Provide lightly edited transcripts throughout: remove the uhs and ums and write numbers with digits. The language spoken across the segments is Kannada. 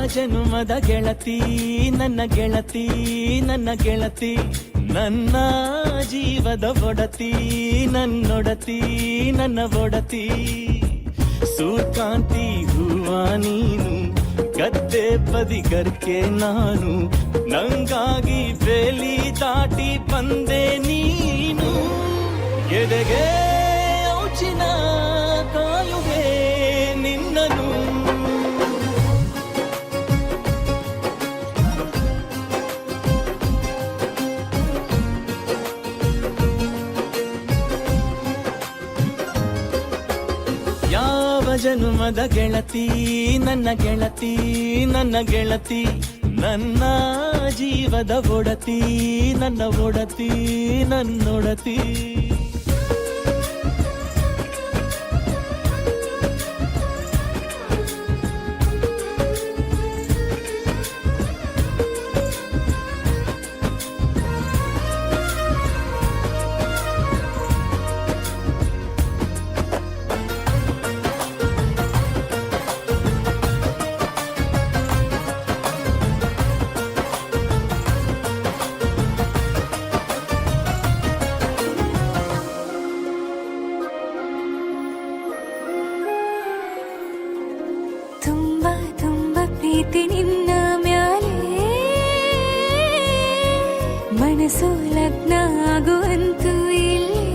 ಜನುಮದ ಗೆಳತಿ ನನ್ನ ಗೆಳತಿ ನನ್ನ ಗೆಳತಿ ನನ್ನ ಜೀವದ ಒಡತಿ ನನ್ನೊಡತಿ ನನ್ನ ಒಡತಿ ಸೂರ್ಕಾಂತಿ ಹೂವ ನೀನು ಗದ್ದೆ ಬದಿಗರ್ಕೆ ನಾನು ನಂಗಾಗಿ ಬೇಲಿ ದಾಟಿ ಬಂದೆ ನೀನು ಎದೆಗೆ ಔಚಿನ ಕಾಯುವೆ ನಿನ್ನನು ಜನುಮದ ಗೆಳತಿ ನನ್ನ ಗೆಳತಿ ನನ್ನ ಗೆಳತಿ ನನ್ನ ಜೀವದ ಒಡತಿ ನನ್ನ ಒಡತಿ ನನ್ನೊಡತಿ ನಿನ್ನ ಮ್ಯಾಲೆ ಮನಸ್ಸು ಲಗ್ನ ಆಗುವಂತೂ ಇಲ್ಲೇ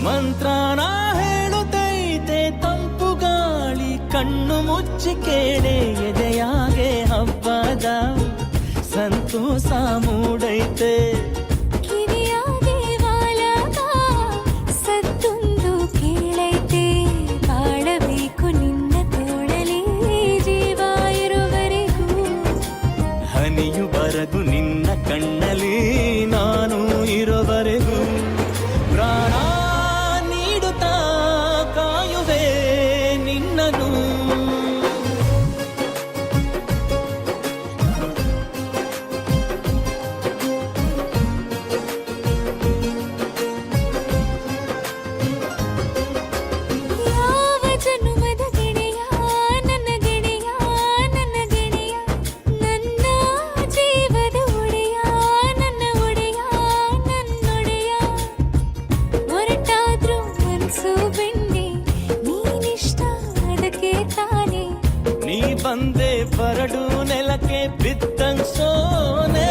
ಮಂತ್ರನ ಹೇಳುತ್ತೈತೆ ತಂಪು ಗಾಳಿ ಕಣ್ಣು ಮುಚ್ಚಿ ಕೇಳೆ ಎದೆಯಾಗೆ ಹಬ್ಬದ ಸಂತೋಷ ಮೂಡೈತೆ ಬರದು ನಿನ್ನ ಕಣ್ಣಲ್ಲಿ ನಾನು ಇರೋವರೆಗೂ ಪ್ರಾಣ ನೀಡುತ್ತಾ ಕಾಯುವೆ ನಿನ್ನನು ಬಂದೆ ಬರಡು ನೆಲಕ್ಕೆ ಬಿದ್ದಂಗ್ ಸೋನೆ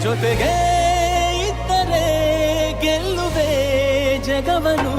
ಜೊತೆಗೆ ಇದ್ದರೆ ಗೆಲ್ಲುವೆ ಜಗವನು